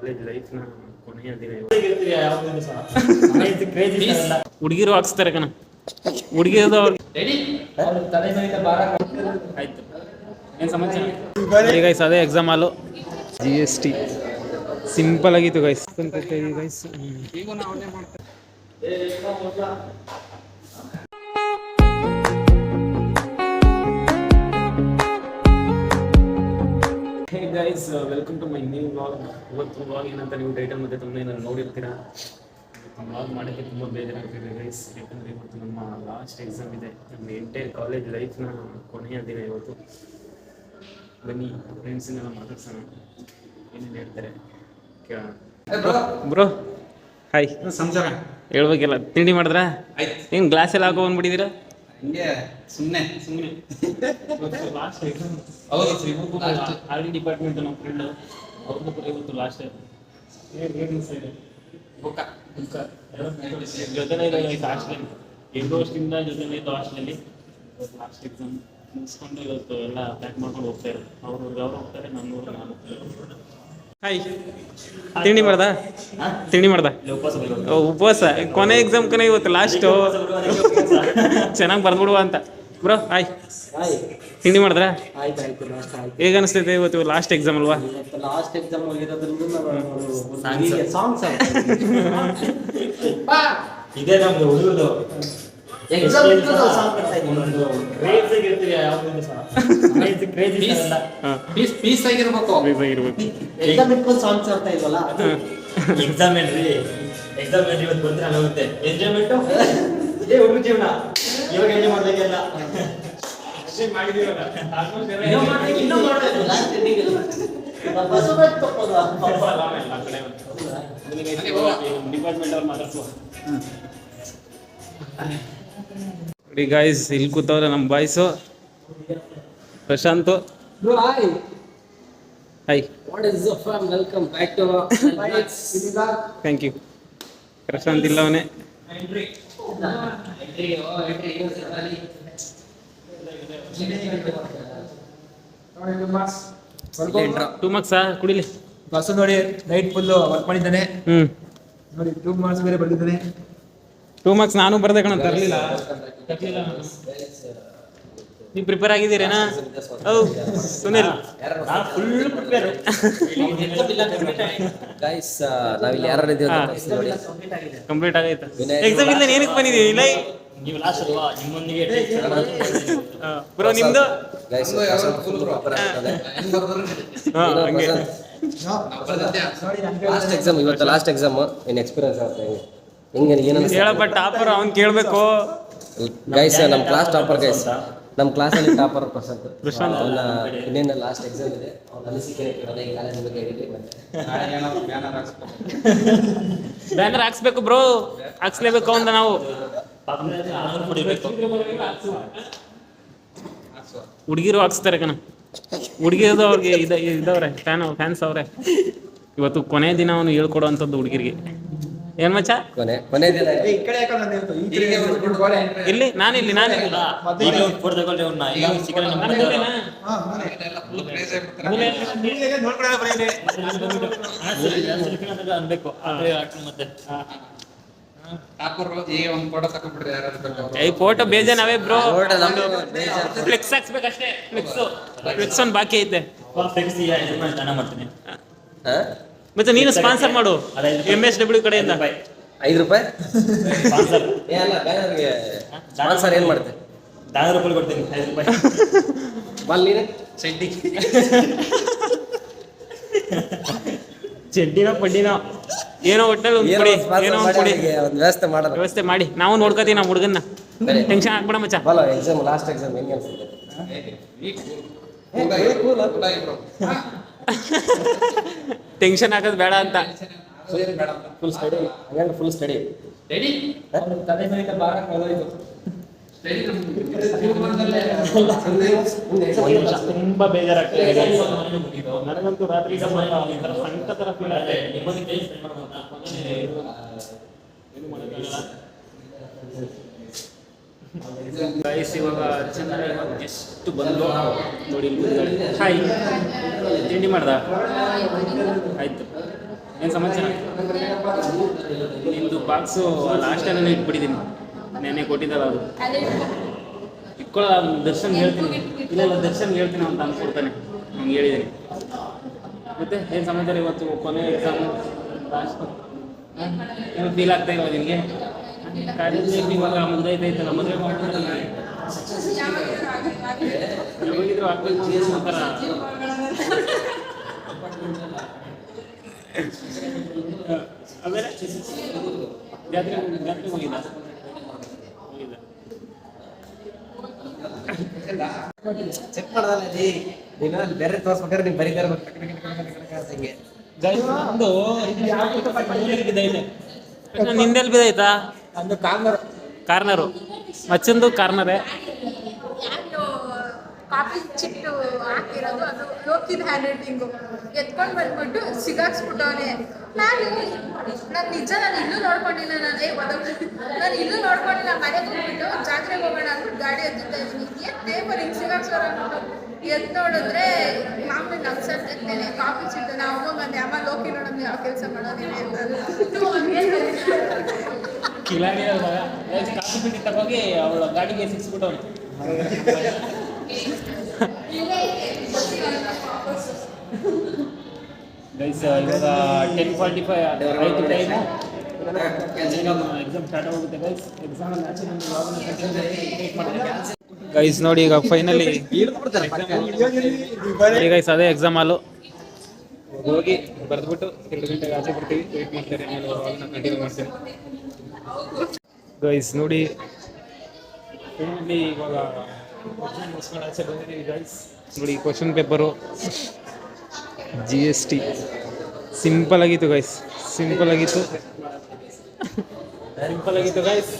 College ಲೈಫ್ನ ಕೊನೆಯ ದಿನ ಹುಡುಗಿರು ಹಾಕ್ಸ್ತಾರೆ ಕಣ ಹುಡುಗಿರೋದು ಆಯ್ತು ಏನು ಸಮಾಚಾರ ಗೈಸ್ ಅದೇ ಎಕ್ಸಾಮ್ ಹಾಲು GST ಸಿಂಪಲ್ ಆಗಿತ್ತು guys guys hey guys welcome to my new vlog. ಇವತ್ತು ವ್ಲಾಗ್ ಏನಂತ ನೀವು ಟೈಟಲ್ ಮತ್ತು ತಮ್ಮನೇನಲ್ಲಿ ನೋಡಿರ್ತೀರಾ. ವ್ಲಾಗ್ ಮಾಡೋಕ್ಕೆ ತುಂಬ ಬೇಜಾರಾಗ್ತಿದೆ ಗೈಸ್, ಯಾಕಂದರೆ ಇವತ್ತು ನಮ್ಮ ಲಾಸ್ಟ್ ಎಕ್ಸಾಮ್ ಇದೆ. ನಮ್ಮ ಎಂಟೈರ್ ಕಾಲೇಜ್ ಲೈಫ್ನ ಕೊನೆಯ ದಿನ ಇವತ್ತು. ಬನ್ನಿ ಫ್ರೆಂಡ್ಸನ್ನೆಲ್ಲ ಮಾತಾಡ್ಸೋಣ, ಏನೇನು ಹೇಳ್ತಾರೆ ಕೇಳೋಣ. ಬ್ರೋ ಹಾಯ್, ಸಂಸಾರ ಹೇಳ್ಬೇಕಿಲ್ಲ. ತಿಂಡಿ ಮಾಡಿದ್ರಾ? ಏನು ಗ್ಲಾಸ್ ಎಲ್ಲ ಹಾಕೋ ಬಂದ್ಬಿಟ್ಟಿದ್ದೀರಾ? ಹಿಂಗೆ ಸುಮ್ಮನೆ ಲಾಸ್ಟ್ ಎಕ್ಸಾಮ್ ಹೌದು. ಆರ್ ಡಿ ಡಿಪಾರ್ಟ್ಮೆಂಟ್ ನಮ್ಮ ಫ್ರೆಂಡು ಅವ್ರದ್ದು ಕೂಡ ಇವತ್ತು ಲಾಸ್ಟ್ ಜೊತೆನೇ ಇದೆ ಹಾಸ್ಟೆಲ್. 2 ವರ್ಷದಿಂದ ಜೊತೆನೇ ಇತ್ತು ಹಾಸ್ಟೆಲಲ್ಲಿ. ಲಾಸ್ಟ್ ಎಕ್ಸಾಮ್ ಮುಗಿಸ್ಕೊಂಡು ಇವತ್ತು ಎಲ್ಲ ಪ್ಯಾಕ್ ಮಾಡ್ಕೊಂಡು ಹೋಗ್ತಾ ಇರೋದು. ಅವ್ರು ಹೋಗ್ತಾರೆ, ನಾನು ಹಾಯ್. ತಿಂಡಿ ಮಾಡ್ದ? ಉಪವಾಸ ಕೊನೆ ಎಕ್ಸಾಮ್ ಕನೆ ಇವತ್ತು ಲಾಸ್ಟು. ಚೆನ್ನಾಗಿ ಬರ್ಬಿಡುವ ಅಂತ. ಬ್ರೋ ಹಾಯ್, ತಿಂಡಿ ಮಾಡಿದ್ರಾ? ಆಯ್ತು ಲಾಸ್ಟ್ ಆಯ್ತು. ಹೇಗೆ ಅನಿಸ್ತೈತೆ ಇವತ್ತು ಲಾಸ್ಟ್ ಎಕ್ಸಾಮ್ ಅಲ್ವಾ? ಲಾಸ್ಟ್ ಎಕ್ಸಾಮ್ ಹೋಗಿರೋದ್ರಿಂದ ಸಾಂಗ್ಸ್ ಇದೇ ನಮ್ದು ಹುಡುಗರು ಎಕ್ಸಾಮ್ ಸಾಂಗ್ ಬರ್ತಾ ಪೀಸ್ ಆಗಿರ್ಬೇಕು. ಎಕ್ಸಾಮ್ ಇಟ್ಕೊಂಡು ಸಾಂಗ್ಸ್ ಬರ್ತಾ ಇಲ್ವಲ್ಲ. ಎಕ್ಸಾಮ್ ಏನ್ರಿ, ಎಕ್ಸಾಮ್ ಏನ್ರಿ ಇವತ್ತು ಬಂದ್ರೆ ಆಗುತ್ತೆ. ಎಂಜಾಯ್ಮೆಂಟು ಇದೇ ಹುಡುಗ ಜೀವನ. ಇವಾಗ ಎಂಜಾಯ್ ಮಾಡ್ಬೇಕೆಲ್ಲ ನೋಡಿ ಗಾಯ್ಸ್, ಇಲ್ಲಿ ಕೂತವ್ರೆ ನಮ್ಮ boys. Prashanth hi. What is up fam? Welcome back to thank you. Prashanth ಇಲ್ಲವನೇ. ಟೂ ಮಾರ್ಕ್ಸಾ ಕುಡಿಲಿ. ಬಸ್ ನೋಡಿ ನೈಟ್ ಫುಲ್ ವರ್ಕ್ ಮಾಡಿದ್ದಾನೆ. ನೋಡಿ 2 ಮಾರ್ಕ್ಸ್ ಬೇರೆ ಬಂದಿದ್ದಾನೆ. 2 ಮಾರ್ಕ್ಸ್ ನಾನು ಬರ್ದೆ ಕಣ, ತರಲಿಲ್ಲ. ನೀವು ಪ್ರಿಪೇರ್ ಆಗಿದ್ದೀರೇನಾ? ಹೌದು ಸುನಿಲ್ ಫುಲ್ ಪ್ರಿಪೇರ್. ಗೈಸ್ ನಾವಿಲ್ಲಿ ಯಾರು ಇದ್ದೀವಿ ನೋಡಿ. ಕಂಪ್ಲೀಟ್ ಆಗೈತೆ. ಎಕ್ಸಾಮ್ ಇಲ್ಲ ಏನಕ್ಕೆ ಬಂದಿದ್ದೀವಿ? ಇಲ್ಲ ನೀವು ಲಾಸ್ಟ್ ಅಲ್ವಾ, ನಿಮ್ಮೊಂದಿಗೆ ಬ್ರೋ ನಿಮ್ದು ಗೈಸ್ ಹಂಗೆ ಲಾಸ್ಟ್ ಎಕ್ಸಾಮ್ ಇವತ್ತು ಲಾಸ್ಟ್ ಎಕ್ಸಾಮ್. ಏನು ಎಕ್ಸ್ಪೀರಿಯನ್ಸ್ ಆಗುತ್ತೆ ಹೆಂಗೆ ಏನಂತ ಹೇಳಪ್ಪ. ಟಾಪರ್ ಅವ್ನು ಕೇಳಬೇಕು ಗೈಸ್. ನಮ್ಮ ಕ್ಲಾಸ್ ಟಾಪರ್ ಗೈಸ್, ನಮ್ಮ ಕ್ಲಾಸಲ್ಲಿ ಟಾಪರ್ ಪ್ರಶಾಂತ್. ಅವನ ಇನ್ನೇನು ಲಾಸ್ಟ್ ಎಕ್ಸಾಮ್ ಇದೆ. ಅವನ ಅನಿಸಿಕೆ ಈ ಕಾಲೇಜ್ ಬಗ್ಗೆ ಹೇಳಿ. ಬ್ಯಾನರ್ ಹಾಕ್ಸ್ಬೇಕು ಬ್ರೋ, ಹಾಕ್ಸ್ಲೇಬೇಕು ಅಂತ ನಾವು. ಹುಡುಗಿರು ಹಾಕ್ಸ್ತಾರೆ ಕಣ, ಹುಡುಗಿರೋದು ಅವ್ರಿಗೆ ಇದ್ದವ್ರೆ ಫ್ಯಾನ್ಸ್ ಅವ್ರೆ. ಇವತ್ತು ಕೊನೆ ದಿನ ಅವನು ಹೇಳ್ಕೊಡುವಂಥದ್ದು ಹುಡುಗಿರಿಗೆ. ಏನ್ ಮಚ್ಚ ಕೊನೆ ದಿನ ಇಲ್ಲಿ ನಾನಿಲ್ಲಿ ಅನ್ಬೇಕು. ಫೋಟೋ ಬೇಜಾನವೇ ಬ್ರೋ. ಫ್ಲೆಕ್ಸ್ ಹಾಕ್ಸ್ಬೇಕಷ್ಟೇ. ಫ್ಲೆಕ್ಸ್ ಒಂದು ಬಾಕಿ ಐತೆ. ಮಾಡ್ತೀನಿ ಮತ್ತೆ ನೀನು ಸ್ಪಾನ್ಸರ್ ಮಾಡು MSW ಕಡೆಯಿಂದ. 5 ರೂಪಾಯಿ ಸ್ಪಾನ್ಸರ್ ಸ್ಪಾನ್ಸರ್ ಏನು ಮಾಡುತ್ತೆ? 4 ರೂಪಾಯಿ ಕೊಡ್ತೀನಿ. 5 ರೂಪಾಯಿ ಬಲ್ ನೀನೆ ಚಡ್ಡಿನೋ ಪಡ್ಡಿನೋ ಏನೋ ಒಟ್ಟಲ್ಲಿ ಒಂದು ಕೊಡಿ, ಏನೋ ಒಂದು ಕೊಡಿ. ಒಂದು ವ್ಯವಸ್ಥೆ ಮಾಡಿ ನಾವು ನೋಡ್ಕೋತೀವಿ ನಮ್ಮ ಹುಡುಗನ್ನ. ಟೆನ್ಷನ್ ಹಾಕ್ಬೇಡ ಮಚ್ಚ. ಬಲ ಎಕ್ಸಾಮ್ ಲಾಸ್ಟ್ ಎಕ್ಸಾಮ್ ಹೆಂಗೆ ಅನ್ಸುತ್ತೆ? ಟೆನ್ಷನ್ ಹಾಕೋದು ಬೇಡ ಅಂತ. ಫುಲ್ ಸ್ಟಡಿ ಹಂಗಂದ್ರೆ ಫುಲ್ ಸ್ಟಡಿ ತಲೆ ಮೇಲೆ ಭಾರ ಹೋಗೋಯ್ತು. ತುಂಬಾ ಬೇಜಾರಾಗ್ತದೆ ನನಗಂತೂ. ರಾತ್ರಿ ಸಂಕಟ ತರ ಫೀಲ್ ಆಗುತ್ತೆ. ಗೈಸ್ ಇವಾಗ ಚಂದ್ರ ಎಷ್ಟು ಬಂದು ನೋಡಿ. ಹಾಯ್, ತಿಂಡಿ ಮಾಡ್ದ? ಆಯ್ತು. ಏನು ಸಮಾಚಾರ? ನಿಮ್ಮದು ಬಾಕ್ಸು ಲಾಸ್ಟಲ್ಲಿ ಇಟ್ಬಿಟ್ಟಿದ್ದೀನಿ, ನೆನ್ನೆ ಕೊಟ್ಟಿದ್ದಲ್ಲ ಅದು ಇಟ್ಕೊಳ್ಳೋ. ದರ್ಶನ್ ಹೇಳ್ತೀನಿ, ಇಲ್ಲ ದರ್ಶನ್ ಹೇಳ್ತೀನಿ ಅಂತ ಅಂದ್ಕೊಡ್ತಾನೆ, ಹಂಗೆ ಹೇಳಿದ್ದೀನಿ. ಮತ್ತೆ ಏನು ಸಮಾಚಾರ? ಇವತ್ತು ಕೊನೆ ಎಕ್ಸಾಮು ಲಾಸ್ಟ್. ಏನು ಫೀಲ್ ಆಗ್ತಾ ಇಲ್ವಾ ನಿನಗೆ? ಕಾಲೇಜ್ ಇವಾಗ ಮುಗ್ದೈತೈತಲ್ಲ, ಮದುವೆ ಮಾಡ್ತಾರೆ ಯಾವಾಗಿದ್ರು ಆಗ್ಬೇಕು ಒಂಥರ. ಆಮೇಲೆ ಜಾತ್ರೆ ಹೋಗಿದ್ದ ಚೆಕ್ ಮಾಡೋದಲ್ಲ ನೀನು ಅಲ್ಲಿ ಬೇರೆ ತೋರಿಸ್ಬೇಕಾದ್ರೆ ನೀವು ಬರೀತಾರೆ ಹಿಂಗೆ ನಿಂದೆಲ್ಲಿ ಬಿದ್ದೈತಾ? ಒಂದು ಕಾರ್ನರು ಮಚ್ಚಂದು ಕಾರ್ನರೇ. ಕಾಪಿ ಚಿಟ್ಟು ಹಾಕಿರೋದು, ಅದು ಲೋಕಿದ ಹ್ಯಾಂಡ್ ರೈಟಿಂಗು ಎತ್ಕೊಂಡು ಬಂದ್ಬಿಟ್ಟು ಸಿಗಾಕ್ಸ್ಬಿಟ್ಟವನೆ. ನಾನು ನಿಜ ನಾನು ಇಲ್ಲೂ ನೋಡ್ಕೊಂಡಿಲ್ಲ, ನಾನು ಇಲ್ಲೂ ನೋಡ್ಕೊಂಡಿಲ್ಲ. ಮನೆಗೆ ಹೋಗ್ಬಿಟ್ಟು ಜಾತ್ರೆಗೆ ಹೋಗೋಣ ಅಂದ್ಬಿಟ್ಟು ಗಾಡಿ ಹತ್ತಿರ್ತಾ ಇದ್ದೀನಿ. ಏನು ಪೇಪರ್ ಹಿಂಗೆ ಸಿಗಾಕ್ಸೋರು ಅಂದ್ಬಿಟ್ಟು ಎದ್ದು ನೋಡಿದ್ರೆ ಮಾಮೂಲಿ ನಗ್ಸರ್ತೇನೆ. ಕಾಪಿ ಚಿಟ್ಟು ನಾವು ಅಮ್ಮ ಬಂದೆ, ಅಮ್ಮ ಲೋಕಿ ನೋಡೋದು ಯಾವ ಕೆಲಸ ಮಾಡೋದೇನೆ ಅಂತ. ಕಿಲಾಡಿ ಕಾಫಿ ಬಿಟ್ಟು ತಗೋಗಿ ಅವಳ ಗಾಡಿಗೆ ಸಿಕ್ಸ್ಬಿಟ್ಟವನು. ಗೈಸ್ ಇವಾಗ 10:45 ಆಯಿತು ಟೈಮು. ಎಕ್ಸಾಮ್ ಸ್ಟಾರ್ಟ್ ಆಗೋಗುತ್ತೆ ಗೈಸ್. ಎಕ್ಸಾಮಲ್ಲಿ ಆಚೆ ಗೈಸ್ ನೋಡಿ ಈಗ ಫೈನಲಿ ಗೈಸ್ ಅದೇ ಎಕ್ಸಾಮ್ ಹಾಲು. ಹೋಗಿ ಬರೆದ್ಬಿಟ್ಟು 2 ಗಂಟೆಗೆ ಆಚೆ ಬರ್ತೀವಿ. ವೆಯ್ಟ್ ಮಾಡ್ತಾರೆ, ಆಮೇಲೆ ಕಂಟಿನ್ಯೂ ಮಾಡ್ತೀನಿ ಗೈಸ್. ನೋಡಿ ಫೈನಲಿ ಇವಾಗ ಮುಗಿಸ್ಕೊಂಡು ಆಚೆ ಬಂದಿದ್ದೀವಿ ಗೈಸ್. ನೋಡಿ ಕ್ವಶನ್ ಪೇಪರು GST ಸಿಂಪಲ್ ಆಗಿತ್ತು ಗೈಸ್, ಸಿಂಪಲ್ ಆಗಿತ್ತು ಗೈಸ್.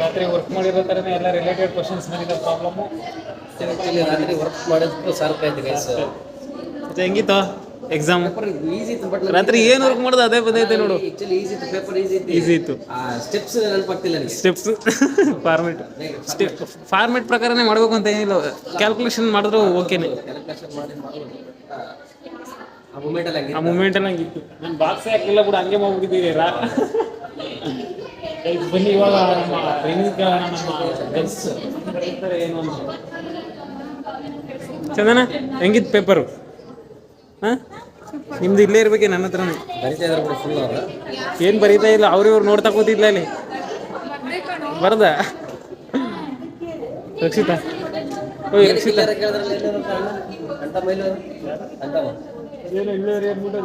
ರಾತ್ರಿ ವರ್ಕ್ ಮಾಡಿರೋ ಥರನೇ ಎಲ್ಲ ರಿಲೇಟೆಡ್ ಕ್ವಶನ್ಸ್ ಬಂದಿದ್ದ ಪ್ರಾಬ್ಲಮ್ಮು. ರಾತ್ರಿ ವರ್ಕ್ ಮಾಡೋದಕ್ಕೂ ಸಾರ್ಕಾಯ್ತು ಗೈಸ್. ಮತ್ತೆ ಹೆಂಗಿತ್ತು ಎಕ್ಸಾಮ್? ಈಸಿ ಇತ್ತು, ಬಟ್ ರಾತ್ರಿ ಏನು ವರ್ಕ್ ಮಾಡೋದು ಅದೇ ಬಂದೈತೆ ನೋಡು. ಆಕ್ಚುಲಿ ಈಸಿ ಇತ್ತು, ಪೇಪರ್ ಈಸಿ ಇತ್ತು. ಸ್ಟೆಪ್ಸ್ ನೆನಪಾಗ್ತಿಲ್ಲ ನನಗೆ. ಸ್ಟೆಪ್ಸ್ ಫಾರ್ಮೆಟ್ ಪ್ರಕಾರನೇ ಮಾಡಬೇಕು ಅಂತ ಏನಿಲ್ಲ, ಕ್ಯಾಲ್ಕುಲೇಷನ್ ಮಾಡಿದ್ರು ಓಕೆನೆ. ಕ್ಯಾಲ್ಕುಲೇಷನ್ ಮಾಡಿ ಆ ಮೂಮೆಂಟಲ್ಲಿ ಹಂಗಿತ್ತು. ನಾನು ಬಾಕ್ಸೇ ಹಾಕಿಲ್ಲ ಕೂಡ, ಹಂಗೆ ಮಾಡ್ಬಿಟ್ಟಿದ್ದೀವಿ. ಬನ್ನಿ ಇವಾಗ ನಮ್ಮ ಗೈಸ್ ಏನು ಅಂತ. ಚಂದನ ಹೆಂಗಿತ್ತು ಪೇಪರು? ಹಾಂ ನಿಮ್ದು ಇಲ್ಲೇ ಇರ್ಬೇಕೆ ನನ್ನ ಹತ್ರನೇ. ಬರಿತಾ ಇದ್ದಾರೆ ಕೂಡ ಫುಲ್ ಅವರು. ಏನು ಬರೀತಾ ಇಲ್ಲ, ಅವ್ರಿವ್ರು ನೋಡ್ತಾ ಕೂತಿದ್ಲ ಅಲ್ಲಿ. ಬರ್ದ ರಕ್ಷಿತಾ? ಓಯ್ ರಕ್ಷಿತಾ ಏನು ಇಲ್ಲೇ ಅಂದ್ಬಿಟ್ಟು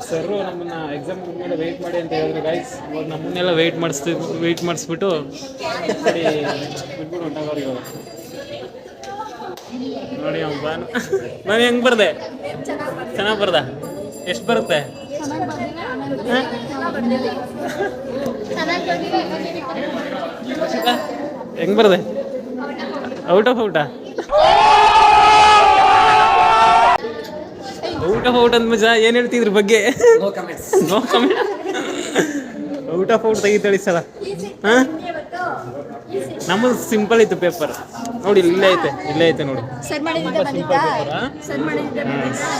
ಸರ್ ನಮ್ಮನ್ನ ಎಕ್ಸಾಮ್ ಮೇಲೆ ವೆಯ್ಟ್ ಮಾಡಿ ಅಂತ ಹೇಳಿದ್ರು ಗೈಸ್. ಇವಾಗ ನಮ್ಮನ್ನೆಲ್ಲ ವೆಯ್ಟ್ ಮಾಡಿಸ್ಬಿಟ್ಟು ಸರಿ ಬಿಟ್ಬಿಟ್ಟು ಹೊಂಟಾಗವ್ರು ಇವಾಗ. ನೋಡಿ ಅವ್ನು ನಾನು ಹೆಂಗೆ ಬರ್ದೆ? ಚೆನ್ನಾಗಿ ಬರ್ದ? ಎಷ್ಟು ಬರುತ್ತೆ? ಹೆಂಗೆ ಬರ್ದೆ? ಔಟ್ ಆಫ್ ಔಟ್ ಅಂದ ಮಜಾ ಏನು ಹೇಳ್ತಿದ್ರ ಬಗ್ಗೆ? No comment. Out of out ತೆಗಿತಾಳೆ ಸಲ. ಹಾಂ ನಮ್ಮದು ಸಿಂಪಲ್ ಇತ್ತು ಪೇಪರ್. ನೋಡಿ ಇಲ್ಲೇ ಐತೆ ನೋಡಿ.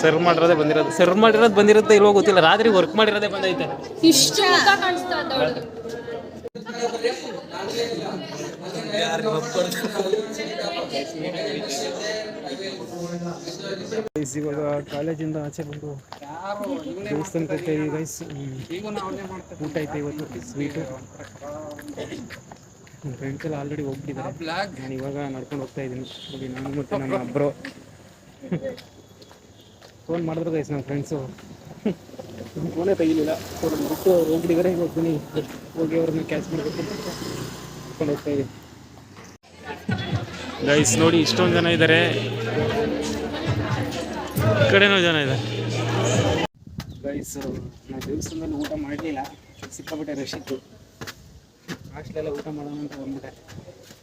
ಸರ್ವ್ ಮಾಡಿರೋದೇ ಬಂದಿರುತ್ತೆ ಇಲ್ವೋ ಗೊತ್ತಿಲ್ಲ. ರಾತ್ರಿ ವರ್ಕ್ ಮಾಡಿರೋದೇ ಬಂದೈತೆ. ಇವಾಗ ಕಾಲೇಜಿಂದ ಆಚೆ ಬಂದು ದೇವಸ್ಥಾನಕ್ಕೆ ಹೋಗ್ತಾ ಇದೀವಿ ಗೈಸ್. ಊಟ ಐತೆ ಇವತ್ತು, ಸ್ವೀಟು. ನನ್ನ ಫ್ರೆಂಡ್ಸ್ ಎಲ್ಲ ಆಲ್ರೆಡಿ ಹೋಗ್ಬಿಟ್ಟಿದ್ದಾರೆ. ನಾನು ಇವಾಗ ನಡ್ಕೊಂಡು ಹೋಗ್ತಾ ಇದ್ದೀನಿ. ನೋಡಿ ನಾನು ಮತ್ತು ನನ್ನ ಒಬ್ಬರು ಫೋನ್ ಮಾಡಿದ್ರು ಗೈಸ್ ನನ್ನ ಫ್ರೆಂಡ್ಸು. ಫೋನೇ ತೆಗಿಲಿಲ್ಲ. ಫೋನ್ ಬಿಟ್ಟು ಹೋಗ್ಬಿಟ್ಟಿದ್ದಾರೆ. ಹೋಗ್ತೀನಿ, ಹೋಗಿ ಅವ್ರನ್ನ ಕ್ಯಾಚ್ ಮಾಡಬೇಕು ಕರ್ಕೊಂಡು ಹೋಗ್ತಾ ಇದ್ದೀನಿ ಗೈಸ್. ನೋಡಿ ಇಷ್ಟೊಂದು ಜನ ಇದ್ದಾರೆ, ಈ ಕಡೆನೂ ಜನ ಇದೆ ಗೈಸ್. ನಾವು ದೇವಸ್ಥಾನದಲ್ಲಿ ಊಟ ಮಾಡಲಿಲ್ಲ, ಸಿಕ್ಕಾಪಟ್ಟೆ ರಶ್ ಇತ್ತು. ಹಾಸ್ಟೆಲೆಲ್ಲ ಊಟ ಮಾಡೋಣ ಅಂತ ಬಂದ್ಬಿಟ್ಟೆ.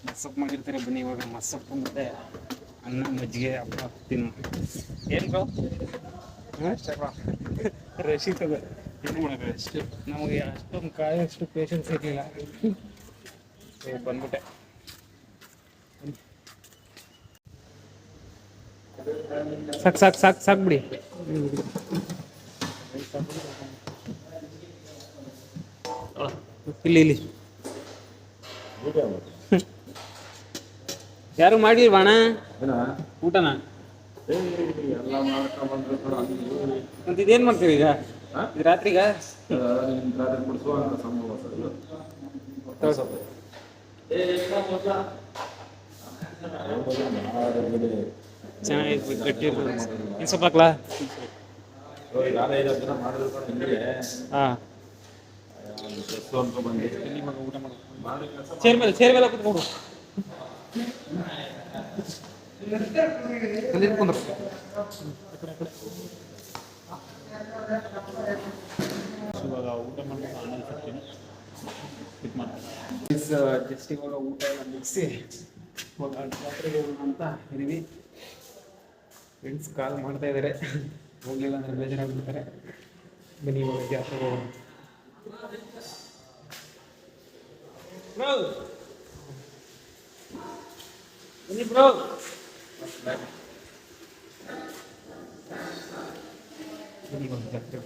ಮಸ್ಸಪ್ಪು ಮಾಡಿರ್ತಾರೆ, ಬನ್ನಿ ಇವಾಗ ಮಸ್ಸಪ್ಪು ಮತ್ತು ಅನ್ನ ಮಜ್ಜಿಗೆ ಹಬ್ಬ ತಿನ್ನು. ಏನು ಬ್ರೋ? ರಶ್ ಇರ್ತದೆ, ಏನು ಮಾಡೋದು ಅಷ್ಟು. ನಮಗೆ ಅಷ್ಟೊಂದು ಕಾಯೋಷ್ಟು ಪೇಷನ್ಸ್ ಇರಲಿಲ್ಲ, ಬಂದ್ಬಿಟ್ಟೆ. ಸಾಕು ಬಿಡಿ. ಇಲ್ಲಿ ಯಾರು ಮಾಡಿಲ್ವಾ ಅಣ್ಣ ಊಟನ? ಮತ್ತೆ ಇದೇನ್ ಮಾಡ್ತೀವಿ ಈಗ ಇದು ರಾತ್ರಿಗ? ಚೆನ್ನಾಗಿ ಗಟ್ಟಿ ಇನ್ನು ಸ್ವಲ್ಪ ಹಾಕ್ಲಾ? ಹಾಂ ಚೇರ್ ಮೇಲೆ ಕೂತ್ಕೊಂಡು ಇವಾಗ ಊಟ ಮಾಡ್ಕೊಂಡು ಆಮೇಲೆ ಸಿಗ್ತೀನಿ. ಜಸ್ಟ್ ಇವಾಗ ಊಟ ಎಲ್ಲ ಮುಗಿಸಿ ಇವಾಗ ಜಾತ್ರೆಗೆ ಹೋಗೋಣ ಅಂತ ಇದೀವಿ. ಫ್ರೆಂಡ್ಸ್ ಕಾಲ್ ಮಾಡ್ತಾ ಇದ್ದಾರೆ, ಹೋಗ್ಲಿಲ್ಲ ಅಂದ್ರೆ ಬೇಜಾರಾಗ್ಬಿಡ್ತಾರೆ. ಬನ್ನಿ ಇವಾಗ ಜಾತ್ರೆಗೆ ಹೋಗೋಣ. ಬನ್ನಿ ಬ್ರೋ. ಬನ್ನಿ ಇವಾಗ ಜಾತ್ರೆ